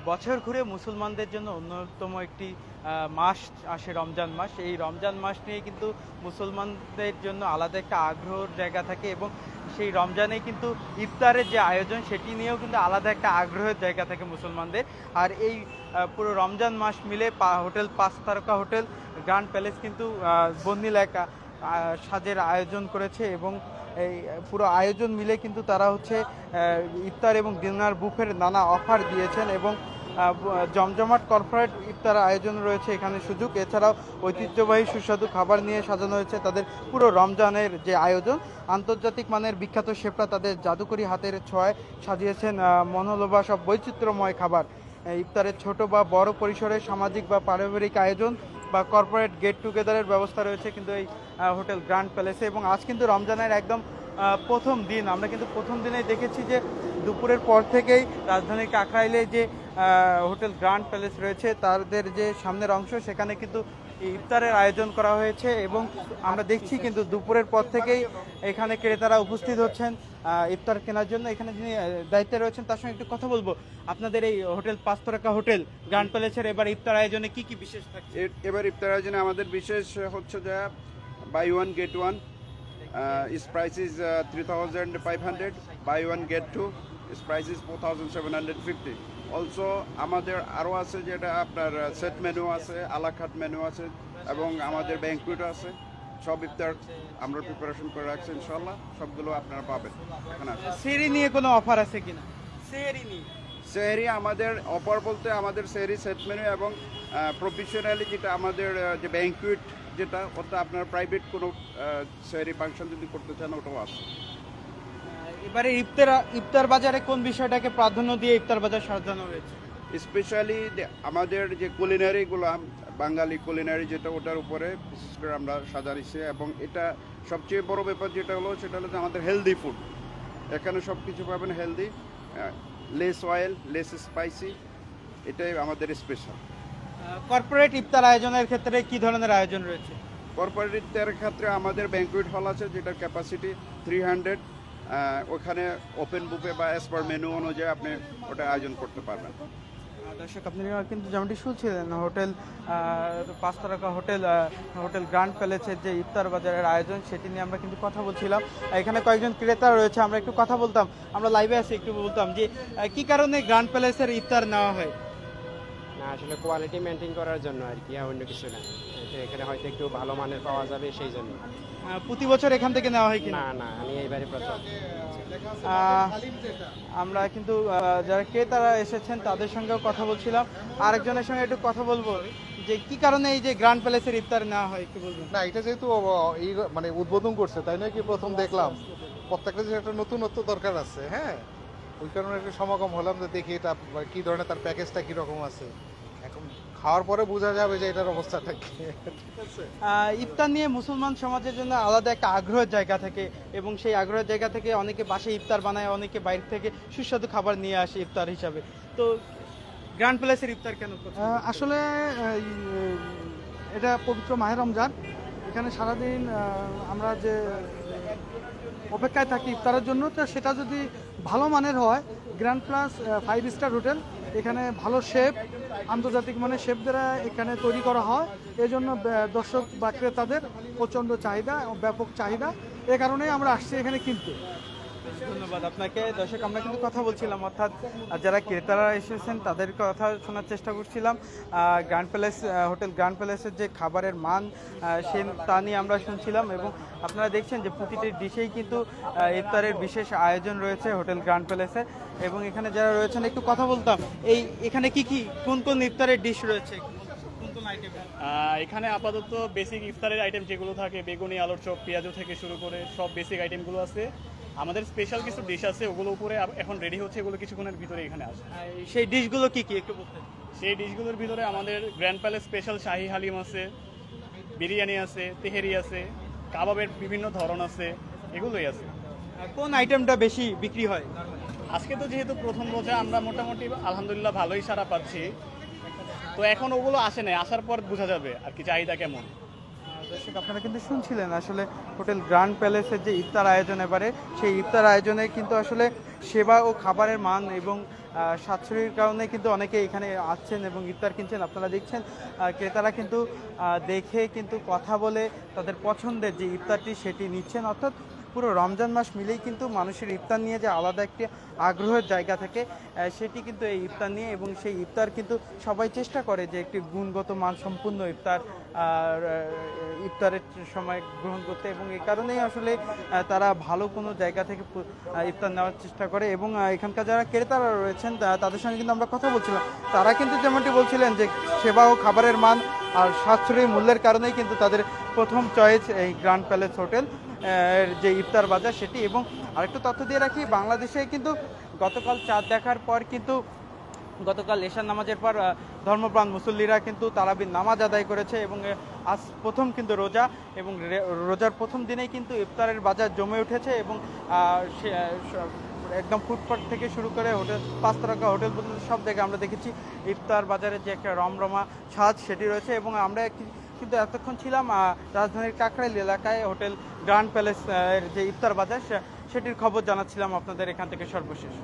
বছর ঘুরে মুসলমানদের জন্য অন্যতম একটি মাস আসে রমজান মাস। এই রমজান মাস নিয়ে কিন্তু মুসলমানদের জন্য আলাদা একটা আগ্রহের জায়গা থাকে এবং সেই রমজানে কিন্তু ইফতারের যে আয়োজন সেটি নিয়েও কিন্তু আলাদা একটা আগ্রহের জায়গা থাকে মুসলমানদের। আর এই পুরো রমজান মাস মিলে হোটেল ৫ তারকা হোটেল গ্র্যান্ড প্যালেস কিন্তু বন্দিল এক সাজের আয়োজন করেছে এবং এই পুরো আয়োজন মিলে কিন্তু তারা হচ্ছে ইফতার এবং ডিনার বুফের নানা অফার দিয়েছেন এবং জমজমাট কর্পোরেট ইফতার আয়োজন রয়েছে এখানে সুযোগ। এছাড়াও ঐতিহ্যবাহী সুস্বাদু খাবার নিয়ে সাজানো হয়েছে তাদের পুরো রমজানের যে আয়োজন। আন্তর্জাতিক মানের বিখ্যাত শেফরা তাদের জাদুকরি হাতের ছোঁয়ায় সাজিয়েছেন মনোলোভা সব বৈচিত্র্যময় খাবার। ইফতারের ছোট বা বড় পরিসরে সামাজিক বা পারিবারিক আয়োজন বা কর্পোরেট গেট টুগেদারের ব্যবস্থা রয়েছে কিন্তু এই হোটেল গ্র্যান্ড প্যালেসে। এবং আজ কিন্তু রমজানের একদম প্রথম দিন, আমরা কিন্তু প্রথম দিনেই দেখেছি যে দুপুরের পর থেকেই রাজধানীর কাকরাইলে যে হোটেল গ্র্যান্ড প্যালেস রয়েছে তাদের যে সামনের অংশ সেখানে কিন্তু ইফতারের আয়োজন করা হয়েছে এবং আমরা দেখছি কিন্তু দুপুরের পর থেকেই এখানে ক্রেতারা উপস্থিত হচ্ছেন ইফতার কেনার জন্য। এখানে যিনি দায়িত্বে রয়েছেন তার সঙ্গে একটু কথা বলবো। আপনাদের এই হোটেল ৫ তারকা হোটেল গ্র্যান্ড প্যালেসের এবার ইফতার আয়োজনে কি কি বিশেষ থাকছে? এবার ইফতার আয়োজনে আমাদের বিশেষ হচ্ছে যে buy one get one, its price is 3,500, buy one get two, its price is 4,750। Also আমাদের আরও আছে যেটা আপনার সেট মেনু আছে, আলাকাট মেনু আছে এবং আমাদের ব্যাংকুয়েটও আছে। সব ইফতার আমরা প্রিপারেশন করে রাখছি, ইনশাল্লাহ সবগুলো আপনারা পাবেন এখানে। সেহরি নিয়ে কোনো অফার আছে কিনা? সেহরি নিয়ে সেহরি আমাদের অফার বলতে আমাদের সেহরি সেট মেনু এবং প্রফেশনালি যেটা আমাদের যে ব্যাংকুয়েট যেটা ওটা আপনার প্রাইভেট কোনো সেহরি ফাংশন যদি করতে চান ওটাও আছে। এবারে ইফতার বাজারে কোন বিষয়টাকে প্রাধান্য দিয়ে ইফতার বাজার সাজানো হয়েছে? স্পেশালি আমাদের যে কুলিনারিগুলো বাঙালি কুলিনারি যেটা ওটার উপরে বিশেষ করে আমরা সাজাইছি এবং এটা সবচেয়ে বড় ব্যাপার যেটা হলো সেটা হলো যে আমাদের হেলদি ফুড। এখানে সব কিছু পাবেন healthy, less oil, less spicy, এটাই আমাদের স্পেশাল। কর্পোরেট ইফতার আয়োজনের ক্ষেত্রে কি ধরনের আয়োজন রয়েছে? কর্পোরেট ইফতারের ক্ষেত্রে আমাদের ব্যাংকুয়েট হল আছে যেটার ক্যাপাসিটি 300। ওখানে ওপেন বুফে বা অ্যাজ পার মেনু অনুযায়ী আপনি ওটা আয়োজন করতে পারবেন। দর্শক আপনারা কিন্তু যেমনটি শুনছিলেন হোটেল ৫ তারকা হোটেল গ্র্যান্ড প্যালেসের যে ইফতার বাজারের আয়োজন সেটি নিয়ে আমরা কিন্তু কথা বলছিলাম। এখানে কয়েকজন ক্রেতা রয়েছে, আমরা একটু কথা বলতাম, আমরা লাইভে আসি একটু বলতাম যে কি কারণে গ্র্যান্ড প্যালেসের ইফতার নেওয়া হয়? না আসলে কোয়ালিটি মেনটেন করার জন্য আর কি, অন্য কিছু না। এখানে হয়তো একটু ভালো মানের পাওয়া যাবে সেই জন্য। প্রতি বছর এখান থেকে নেওয়া হয় কিনা? না না, আমি এইবারে প্রথম। আমরা কিন্তু যারা ক্রেতারা এসেছেন তাদের সঙ্গেও কথা বলছিলাম। আরেকজনের সঙ্গে একটু কথা বলবো যে কি কারণে এই যে গ্র্যান্ড প্যালেসের ইফতার নেওয়া হয় একটু বলবেন? না, এটা যেহেতু এই মানে উদ্বোধন করছে তাই না, কি প্রথম দেখলাম প্রত্যেকটা যে একটা নতুনত্ব দরকার আছে। হ্যাঁ, ওই কারণে একটু সমাগম হলাম যে দেখি এটা কি ধরনের, তার প্যাকেজটা কিরকম আছে। এখন খাওয়ার পরে বোঝা যাবে যে এটার অবস্থাটা কি। ইফতার নিয়ে মুসলমান সমাজের জন্য আলাদা একটা আগ্রহের জায়গা থাকে এবং সেই আগ্রহের জায়গা থেকে অনেকে বাসায় ইফতার বানায়, অনেকে বাইরে থেকে সুস্বাদু খাবার নিয়ে আসে ইফতার হিসাবে। তো গ্র্যান্ড প্যালেসের ইফতার কেন? আসলে এটা পবিত্র মাহে রমজান, এখানে সারাদিন আমরা যে অপেক্ষায় থাকি ইফতারের জন্য, তো সেটা যদি ভালো মানের হয়, গ্র্যান্ড প্লাস 5 স্টার হোটেল, এখানে ভালো শেফ, আন্তর্জাতিক মানের শেফদের এখানে তৈরি করা হয়। এই জন্য দর্শক বা ক্রেতাদের প্রচণ্ড চাহিদা, ব্যাপক চাহিদা, এ কারণেই আমরা আসছি এখানে কিনতে। ধন্যবাদ আপনাকে। দর্শক আমরা কিন্তু কথা বলছিলাম, অর্থাৎ যারা ক্রেতারা এসেছেন তাদের কথা শোনার চেষ্টা করছিলাম। গ্র্যান্ড প্যালেস হোটেল গ্র্যান্ড প্যালেসের যে খাবারের মান সে তা নিয়ে আমরা শুনছিলাম এবং আপনারা দেখছেন যে প্রতিটি ডিশেই কিন্তু ইফতারের বিশেষ আয়োজন রয়েছে হোটেল গ্র্যান্ড প্যালেসে। এবং এখানে যারা রয়েছেন একটু কথা বলতাম, এখানে কোন কোন ইফতারের ডিশ রয়েছে? এখানে আপাতত বেসিক ইফতারের আইটেম যেগুলো থাকে, বেগুনি, আলুর চপ, পেঁয়াজু থেকে শুরু করে সব বেসিক আইটেমগুলো আছে। আমাদের স্পেশাল কিছু ডিশ আছে, ওগুলো উপরে এখন রেডি হচ্ছে, এগুলো কিছুক্ষণের ভিতরে এখানে আসে। সেই ডিশগুলো কি কি একটু বলতে? সেই ডিশগুলোর ভিতরে আমাদের গ্র্যান্ড প্যালেস স্পেশাল শাহি হালিম আছে, বিরিয়ানি আছে, তেহেরি আছে, কাবাবের বিভিন্ন ধরন আছে, এগুলোই আছে। কোন আইটেমটা বেশি বিক্রি হয়? আজকে তো যেহেতু প্রথম রোজা, আমরা মোটামুটি আলহামদুলিল্লাহ ভালোই সাড়া পাচ্ছি। তো এখন ওগুলো আসে নাই, আসার পর বোঝা যাবে আর কি চাহিদা কেমন। দর্শক আপনারা কিন্তু শুনছিলেন আসলে হোটেল গ্র্যান্ড প্যালেসের যে ইফতার আয়োজন এবারে, সেই ইফতার আয়োজনে কিন্তু আসলে সেবা ও খাবারের মান এবং সাশ্রয়ীর কারণে কিন্তু অনেকে এখানে আসছেন এবং ইফতার কিনছেন। আপনারা দেখছেন ক্রেতারা কিন্তু দেখে কিন্তু কথা বলে তাদের পছন্দের যে ইফতারটি সেটি নিচ্ছেন। অর্থাৎ পুরো রমজান মাস মিলেই কিন্তু মানুষের ইফতার নিয়ে যে আলাদা একটি আগ্রহের জায়গা থাকে সেটি কিন্তু এই ইফতার নিয়ে, এবং সেই ইফতার কিন্তু সবাই চেষ্টা করে যে একটি গুণগত মান সম্পূর্ণ ইফতার ইফতারের সময় গ্রহণ করতে, এবং এই কারণেই আসলে তারা ভালো কোনো জায়গা থেকে ইফতার নেওয়ার চেষ্টা করে। এবং এখানকার যারা ক্রেতারা রয়েছেন তাদের সঙ্গে কিন্তু আমরা কথা বলছিলাম, তারা কিন্তু যেমনটি বলছিলেন যে সেবা ও খাবারের মান আর সাশ্রয়ী মূল্যের কারণেই কিন্তু তাদের প্রথম চয়েস এই গ্র্যান্ড প্যালেস হোটেল যে ইফতার বাজার সেটি। এবং আরেকটু তথ্য দিয়ে রাখি, বাংলাদেশে কিন্তু গতকাল চাঁদ দেখার পর কিন্তু গতকাল এশার নামাজের পর ধর্মপ্রাণ মুসল্লিরা কিন্তু তারাবির নামাজ আদায় করেছে, এবং আজ প্রথম কিন্তু রোজা, এবং রোজার প্রথম দিনেই কিন্তু ইফতারের বাজার জমে উঠেছে। এবং একদম ফুটপাথ থেকে শুরু করে হোটেল 5 তারকা হোটেল পর্যন্ত সব জায়গায় আমরা দেখেছি ইফতার বাজারের যে একটা রমরমা সাজ সেটি রয়েছে। এবং আমরা কিন্তু এতক্ষণ ছিলাম রাজধানীর কাকরাইল এলাকায় হোটেল গ্র্যান্ড প্যালেস এর যে ইফতার বাজার সেটির খবর জানাচ্ছিলাম আপনাদের এখান থেকে সর্বশেষ।